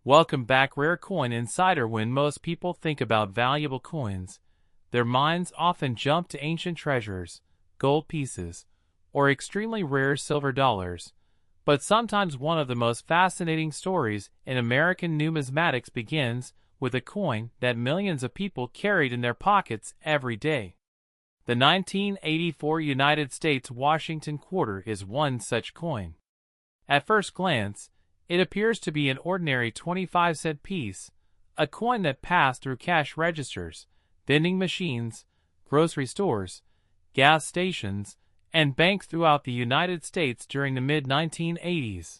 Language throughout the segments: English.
Welcome back, Rare Coin Insider. When most people think about valuable coins, their minds often jump to ancient treasures, gold pieces, or extremely rare silver dollars. But sometimes one of the most fascinating stories in American numismatics begins with a coin that millions of people carried in their pockets every day. The 1984 United States Washington quarter is one such coin. At first glance, it appears to be an ordinary 25-cent piece, a coin that passed through cash registers, vending machines, grocery stores, gas stations, and banks throughout the United States during the mid-1980s.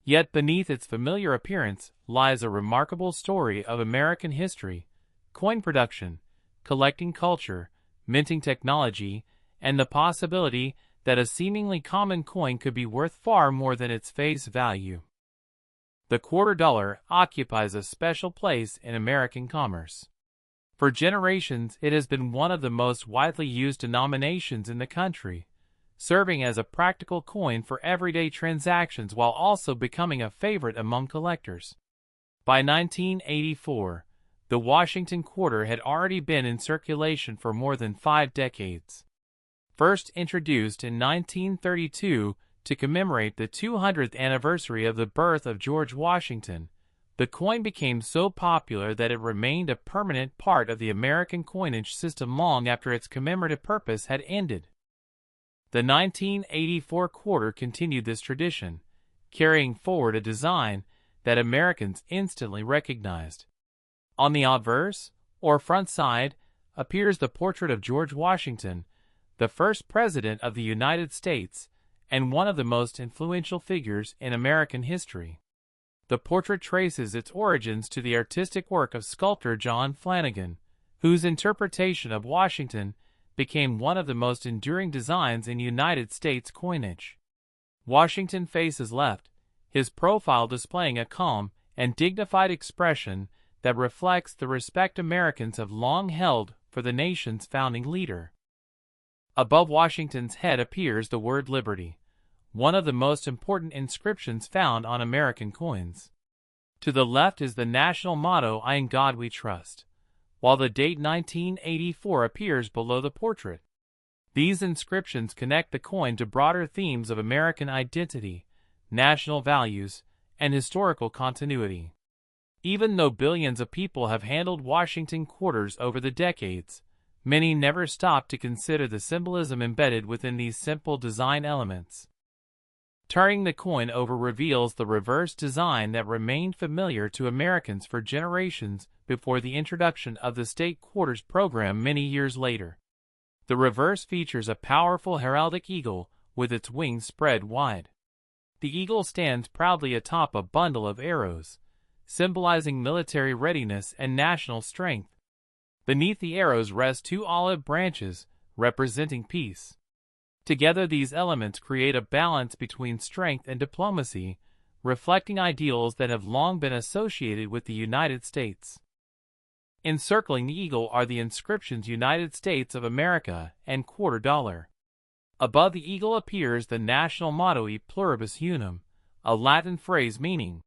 Yet beneath its familiar appearance lies a remarkable story of American history, coin production, collecting culture, minting technology, and the possibility that a seemingly common coin could be worth far more than its face value. The quarter dollar occupies a special place in American commerce. For generations, it has been one of the most widely used denominations in the country, serving as a practical coin for everyday transactions while also becoming a favorite among collectors. By 1984, the Washington quarter had already been in circulation for more than 5 decades. First introduced in 1932 to commemorate the 200th anniversary of the birth of George Washington, the coin became so popular that it remained a permanent part of the American coinage system long after its commemorative purpose had ended. The 1984 quarter continued this tradition, carrying forward a design that Americans instantly recognized. On the obverse, or front side, appears the portrait of George Washington, the first president of the United States, and one of the most influential figures in American history. The portrait traces its origins to the artistic work of sculptor John Flanagan, whose interpretation of Washington became one of the most enduring designs in United States coinage. Washington faces left, his profile displaying a calm and dignified expression that reflects the respect Americans have long held for the nation's founding leader. Above Washington's head appears the word Liberty, one of the most important inscriptions found on American coins. To the left is the national motto, "In God We Trust," while the date 1984 appears below the portrait. These inscriptions connect the coin to broader themes of American identity, national values, and historical continuity. Even though billions of people have handled Washington quarters over the decades, many never stop to consider the symbolism embedded within these simple design elements. Turning the coin over reveals the reverse design that remained familiar to Americans for generations before the introduction of the state quarters program many years later. The reverse features a powerful heraldic eagle with its wings spread wide. The eagle stands proudly atop a bundle of arrows, symbolizing military readiness and national strength. Beneath the arrows rest 2 olive branches, representing peace. Together, these elements create a balance between strength and diplomacy, reflecting ideals that have long been associated with the United States. Encircling the eagle are the inscriptions United States of America and quarter dollar. Above the eagle appears the national motto E pluribus unum, a Latin phrase meaning,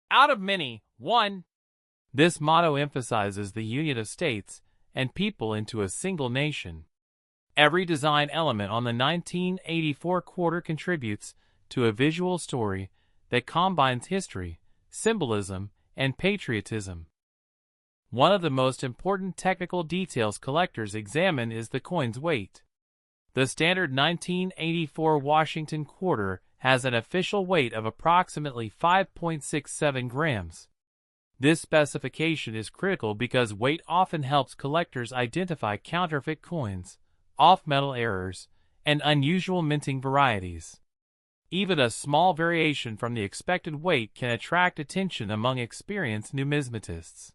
"out of many, one." This motto emphasizes the union of states and people into a single nation. Every design element on the 1984 quarter contributes to a visual story that combines history, symbolism, and patriotism. One of the most important technical details collectors examine is the coin's weight. The standard 1984 Washington quarter has an official weight of approximately 5.67 grams. This specification is critical because weight often helps collectors identify counterfeit coins, off-metal errors, and unusual minting varieties. Even a small variation from the expected weight can attract attention among experienced numismatists.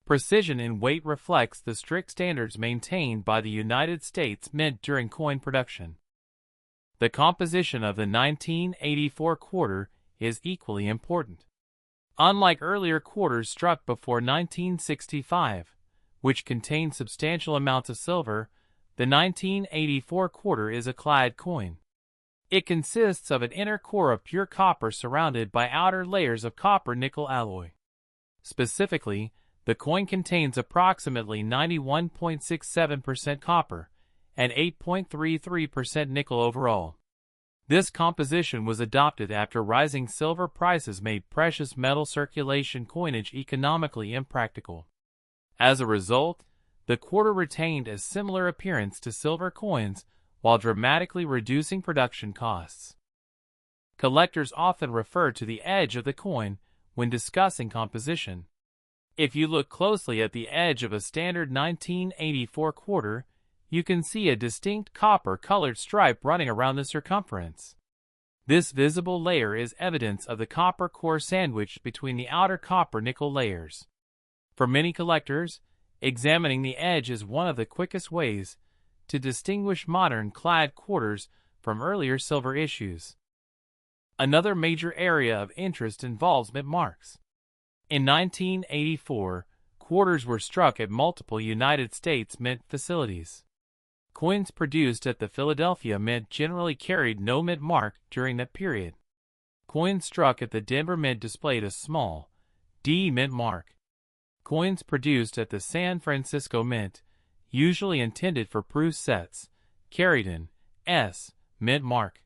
Precision in weight reflects the strict standards maintained by the United States Mint during coin production. The composition of the 1984 quarter is equally important. Unlike earlier quarters struck before 1965, which contained substantial amounts of silver, the 1984 quarter is a clad coin. It consists of an inner core of pure copper surrounded by outer layers of copper-nickel alloy. Specifically, the coin contains approximately 91.67% copper and 8.33% nickel overall. This composition was adopted after rising silver prices made precious metal circulation coinage economically impractical. As a result, the quarter retained a similar appearance to silver coins while dramatically reducing production costs. Collectors often refer to the edge of the coin when discussing composition. If you look closely at the edge of a standard 1984 quarter, you can see a distinct copper-colored stripe running around the circumference. This visible layer is evidence of the copper core sandwiched between the outer copper-nickel layers. For many collectors, examining the edge is one of the quickest ways to distinguish modern clad quarters from earlier silver issues. Another major area of interest involves mint marks. In 1984, quarters were struck at multiple United States mint facilities. Coins produced at the Philadelphia Mint generally carried no mint mark during that period. Coins struck at the Denver Mint displayed a small D mint mark. Coins produced at the San Francisco Mint, usually intended for proof sets, carried an S mint mark.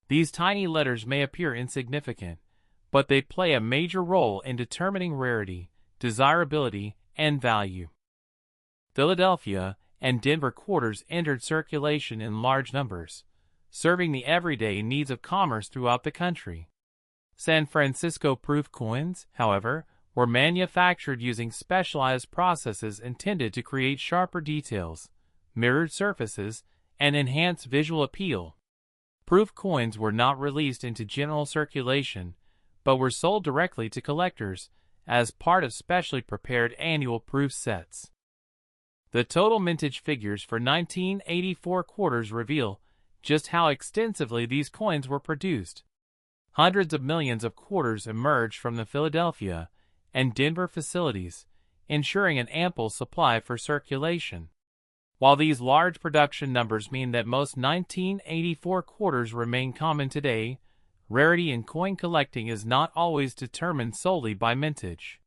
These tiny letters may appear insignificant, but they play a major role in determining rarity, desirability, and value. Philadelphia and Denver quarters entered circulation in large numbers, serving the everyday needs of commerce throughout the country. San Francisco proof coins, however, were manufactured using specialized processes intended to create sharper details, mirrored surfaces, and enhance visual appeal. Proof coins were not released into general circulation, but were sold directly to collectors as part of specially prepared annual proof sets. The total mintage figures for 1984 quarters reveal just how extensively these coins were produced. Hundreds of millions of quarters emerged from the Philadelphia and Denver facilities, ensuring an ample supply for circulation. While these large production numbers mean that most 1984 quarters remain common today, rarity in coin collecting is not always determined solely by mintage.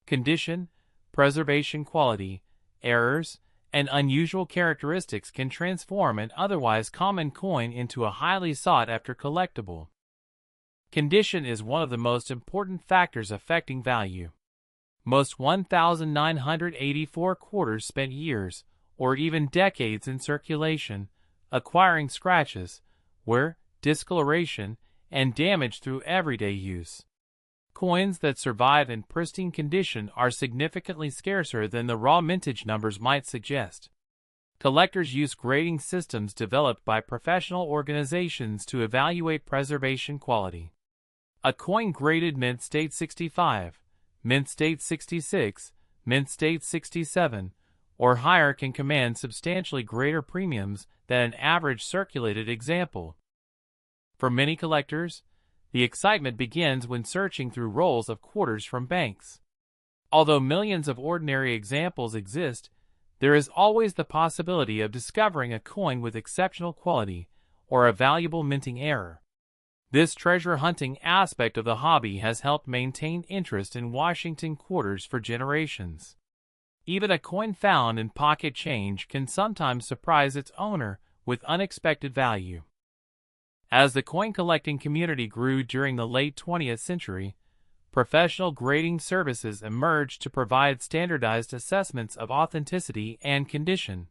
Condition, preservation quality, errors, and unusual characteristics can transform an otherwise common coin into a highly sought-after collectible. Condition is one of the most important factors affecting value. Most 1,984 quarters spent years, or even decades in circulation, acquiring scratches, wear, discoloration, and damage through everyday use. Coins that survive in pristine condition are significantly scarcer than the raw mintage numbers might suggest. Collectors use grading systems developed by professional organizations to evaluate preservation quality. A coin graded mint state 65, mint state 66, mint state 67, or higher can command substantially greater premiums than an average circulated example. For many collectors, the excitement begins when searching through rolls of quarters from banks. Although millions of ordinary examples exist, there is always the possibility of discovering a coin with exceptional quality or a valuable minting error. This treasure hunting aspect of the hobby has helped maintain interest in Washington quarters for generations. Even a coin found in pocket change can sometimes surprise its owner with unexpected value. As the coin collecting community grew during the late 20th century, professional grading services emerged to provide standardized assessments of authenticity and condition.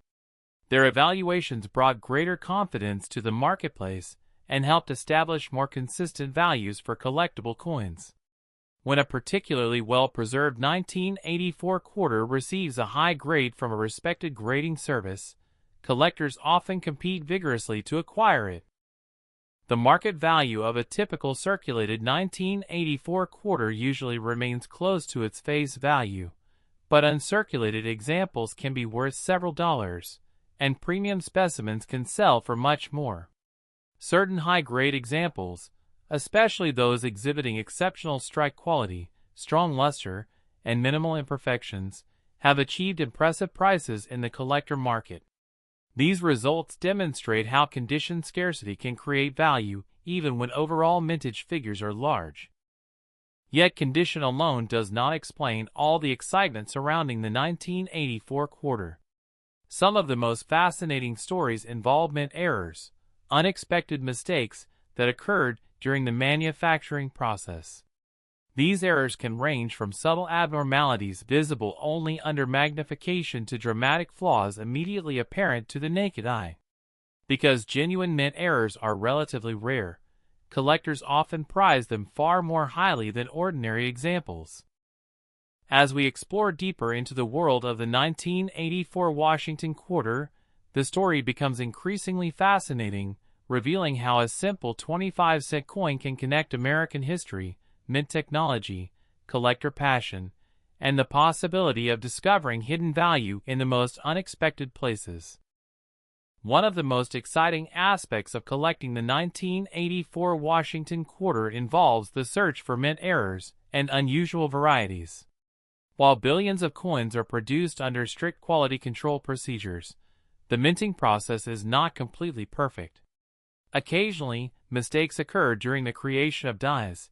Their evaluations brought greater confidence to the marketplace and helped establish more consistent values for collectible coins. When a particularly well-preserved 1984 quarter receives a high grade from a respected grading service, collectors often compete vigorously to acquire it. The market value of a typical circulated 1984 quarter usually remains close to its face value, but uncirculated examples can be worth several dollars, and premium specimens can sell for much more. Certain high-grade examples, especially those exhibiting exceptional strike quality, strong luster, and minimal imperfections, have achieved impressive prices in the collector market. These results demonstrate how condition scarcity can create value even when overall mintage figures are large. Yet condition alone does not explain all the excitement surrounding the 1984 quarter. Some of the most fascinating stories involve mint errors, unexpected mistakes that occurred during the manufacturing process. These errors can range from subtle abnormalities visible only under magnification to dramatic flaws immediately apparent to the naked eye. Because genuine mint errors are relatively rare, collectors often prize them far more highly than ordinary examples. As we explore deeper into the world of the 1984 Washington quarter, the story becomes increasingly fascinating, revealing how a simple 25-cent coin can connect American history, mint technology, collector passion, and the possibility of discovering hidden value in the most unexpected places. One of the most exciting aspects of collecting the 1984 Washington quarter involves the search for mint errors and unusual varieties. While billions of coins are produced under strict quality control procedures, the minting process is not completely perfect. Occasionally, mistakes occur during the creation of dies,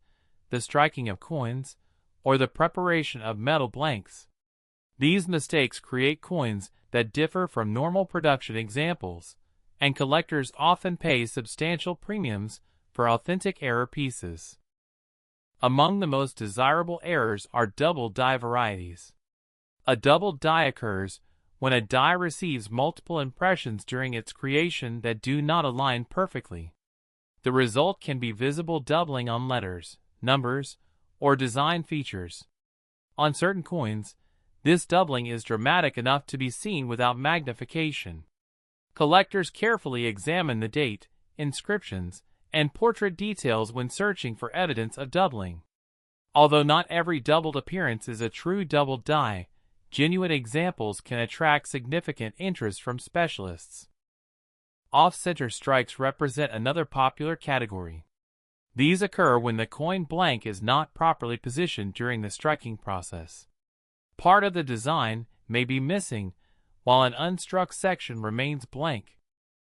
the striking of coins, or the preparation of metal blanks. These mistakes create coins that differ from normal production examples, and collectors often pay substantial premiums for authentic error pieces. Among the most desirable errors are double die varieties. A double die occurs when a die receives multiple impressions during its creation that do not align perfectly. The result can be visible doubling on letters, numbers, or design features. On certain coins, this doubling is dramatic enough to be seen without magnification. Collectors carefully examine the date, inscriptions, and portrait details when searching for evidence of doubling. Although not every doubled appearance is a true doubled die, genuine examples can attract significant interest from specialists. Off-center strikes represent another popular category. These occur when the coin blank is not properly positioned during the striking process. Part of the design may be missing, while an unstruck section remains blank.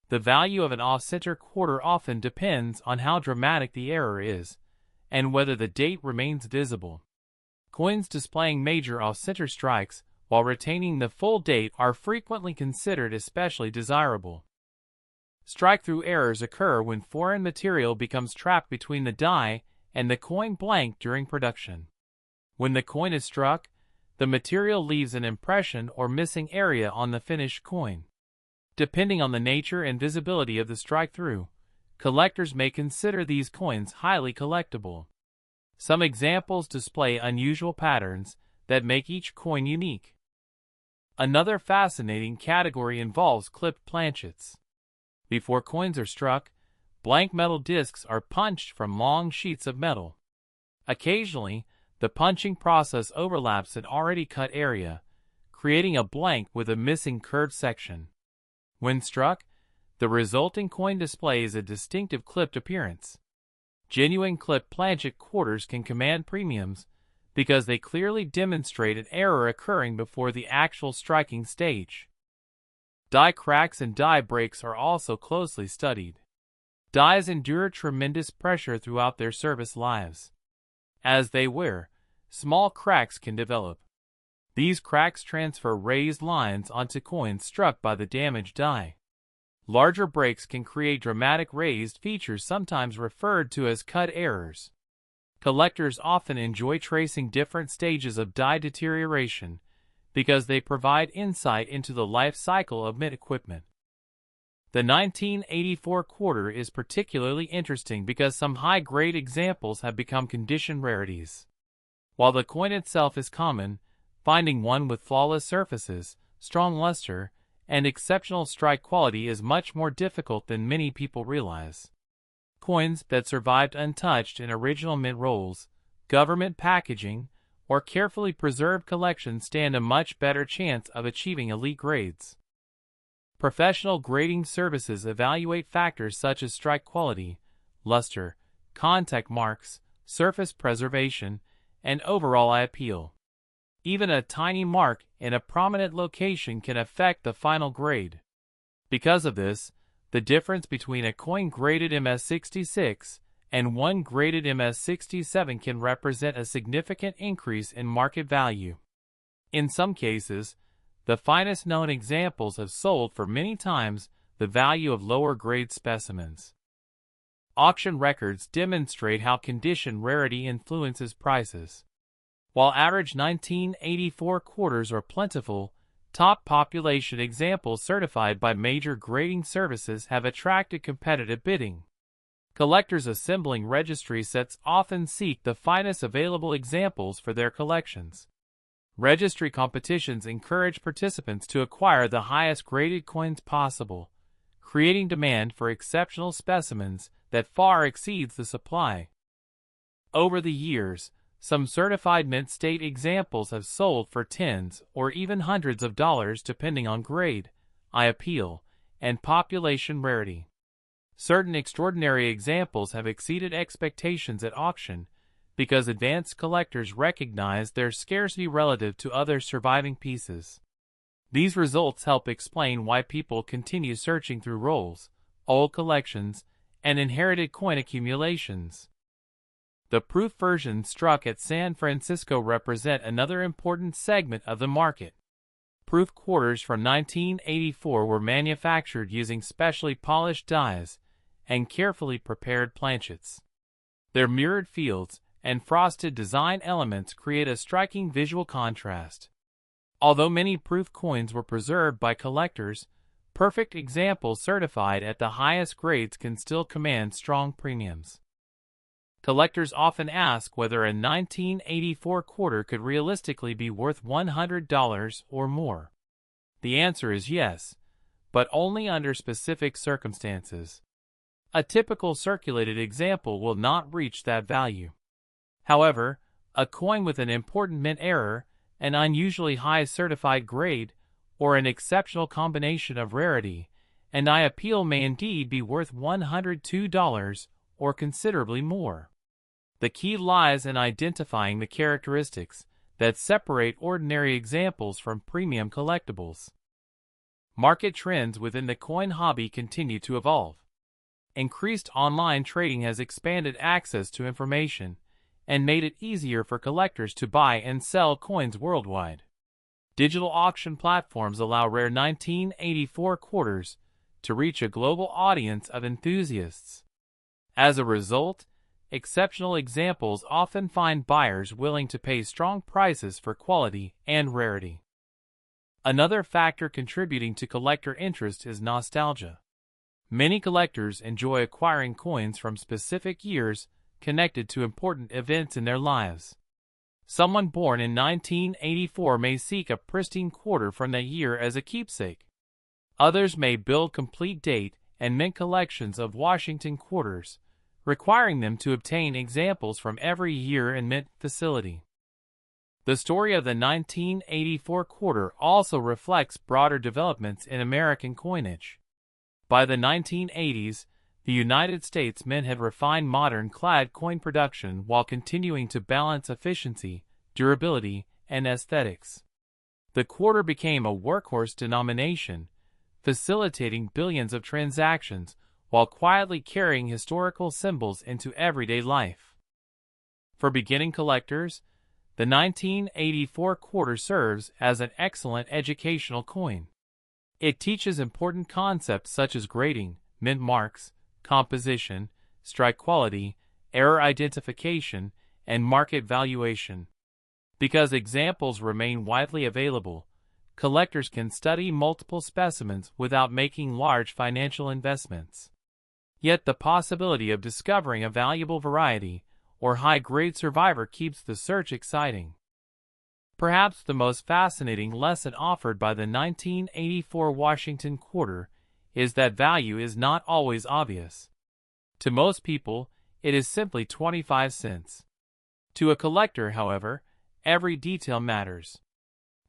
The value of an off-center quarter often depends on how dramatic the error is, and whether the date remains visible. Coins displaying major off-center strikes while retaining the full date are frequently considered especially desirable. Strike-through errors occur when foreign material becomes trapped between the die and the coin blank during production. When the coin is struck, the material leaves an impression or missing area on the finished coin. Depending on the nature and visibility of the strike-through, collectors may consider these coins highly collectible. Some examples display unusual patterns that make each coin unique. Another fascinating category involves clipped planchets. Before coins are struck, blank metal discs are punched from long sheets of metal. Occasionally, the punching process overlaps an already cut area, creating a blank with a missing curved section. When struck, the resulting coin displays a distinctive clipped appearance. Genuine clipped planchet quarters can command premiums because they clearly demonstrate an error occurring before the actual striking stage. Die cracks and die breaks are also closely studied. Dies endure tremendous pressure throughout their service lives. As they wear, small cracks can develop. These cracks transfer raised lines onto coins struck by the damaged die. Larger breaks can create dramatic raised features sometimes referred to as cut errors. Collectors often enjoy tracing different stages of die deterioration because they provide insight into the life cycle of mint equipment. The 1984 quarter is particularly interesting because some high-grade examples have become condition rarities. While the coin itself is common, finding one with flawless surfaces, strong luster, and exceptional strike quality is much more difficult than many people realize. Coins that survived untouched in original mint rolls, government packaging, or carefully preserved collections stand a much better chance of achieving elite grades. Professional grading services evaluate factors such as strike quality, luster, contact marks, surface preservation, and overall eye appeal. Even a tiny mark in a prominent location can affect the final grade. Because of this, the difference between a coin graded MS-66 and one graded MS-67 can represent a significant increase in market value. In some cases, the finest known examples have sold for many times the value of lower-grade specimens. Auction records demonstrate how condition rarity influences prices. While average 1984 quarters are plentiful, top population examples certified by major grading services have attracted competitive bidding. Collectors assembling registry sets often seek the finest available examples for their collections. Registry competitions encourage participants to acquire the highest graded coins possible, creating demand for exceptional specimens that far exceeds the supply. Over the years, some certified mint state examples have sold for tens or even hundreds of dollars depending on grade, eye appeal, and population rarity. Certain extraordinary examples have exceeded expectations at auction because advanced collectors recognize their scarcity relative to other surviving pieces. These results help explain why people continue searching through rolls, old collections, and inherited coin accumulations. The proof versions struck at San Francisco represent another important segment of the market. Proof quarters from 1984 were manufactured using specially polished dies and carefully prepared planchets. Their mirrored fields and frosted design elements create a striking visual contrast. Although many proof coins were preserved by collectors, perfect examples certified at the highest grades can still command strong premiums. Collectors often ask whether a 1984 quarter could realistically be worth $100 or more. The answer is yes, but only under specific circumstances. A typical circulated example will not reach that value. However, a coin with an important mint error, an unusually high certified grade, or an exceptional combination of rarity and eye appeal may indeed be worth $102 or considerably more. The key lies in identifying the characteristics that separate ordinary examples from premium collectibles. Market trends within the coin hobby continue to evolve. Increased online trading has expanded access to information and made it easier for collectors to buy and sell coins worldwide. Digital auction platforms allow rare 1984 quarters to reach a global audience of enthusiasts. As a result, exceptional examples often find buyers willing to pay strong prices for quality and rarity. Another factor contributing to collector interest is nostalgia. Many collectors enjoy acquiring coins from specific years connected to important events in their lives. Someone born in 1984 may seek a pristine quarter from that year as a keepsake. Others may build complete date and mint collections of Washington quarters, requiring them to obtain examples from every year and mint facility. The story of the 1984 quarter also reflects broader developments in American coinage. By the 1980s, the United States Mint had refined modern clad coin production while continuing to balance efficiency, durability, and aesthetics. The quarter became a workhorse denomination, facilitating billions of transactions while quietly carrying historical symbols into everyday life. For beginning collectors, the 1984 quarter serves as an excellent educational coin. It teaches important concepts such as grading, mint marks, composition, strike quality, error identification, and market valuation. Because examples remain widely available, collectors can study multiple specimens without making large financial investments. Yet the possibility of discovering a valuable variety or high-grade survivor keeps the search exciting. Perhaps the most fascinating lesson offered by the 1984 Washington quarter is that value is not always obvious. To most people, it is simply 25 cents. To a collector, however, every detail matters.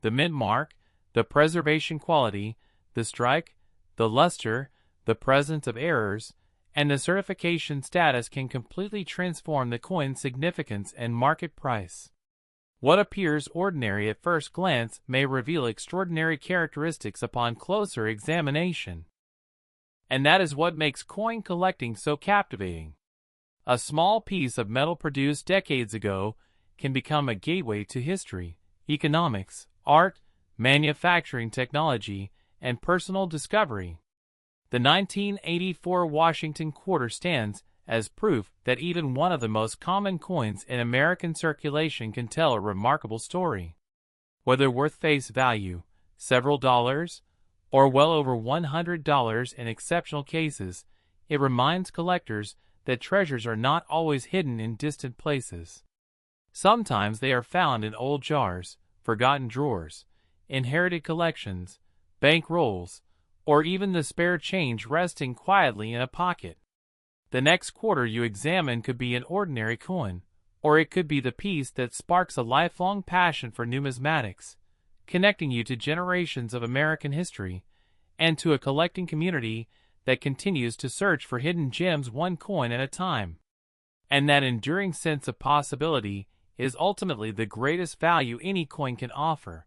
The mint mark, the preservation quality, the strike, the luster, the presence of errors, and the certification status can completely transform the coin's significance and market price. What appears ordinary at first glance may reveal extraordinary characteristics upon closer examination. And that is what makes coin collecting so captivating. A small piece of metal produced decades ago can become a gateway to history, economics, art, manufacturing technology, and personal discovery. The 1984 Washington quarter stands as proof that even one of the most common coins in American circulation can tell a remarkable story. Whether worth face value, several dollars, or well over $100 in exceptional cases, it reminds collectors that treasures are not always hidden in distant places. Sometimes they are found in old jars, forgotten drawers, inherited collections, bank rolls, or even the spare change resting quietly in a pocket. The next quarter you examine could be an ordinary coin, or it could be the piece that sparks a lifelong passion for numismatics, connecting you to generations of American history and to a collecting community that continues to search for hidden gems one coin at a time. And that enduring sense of possibility is ultimately the greatest value any coin can offer.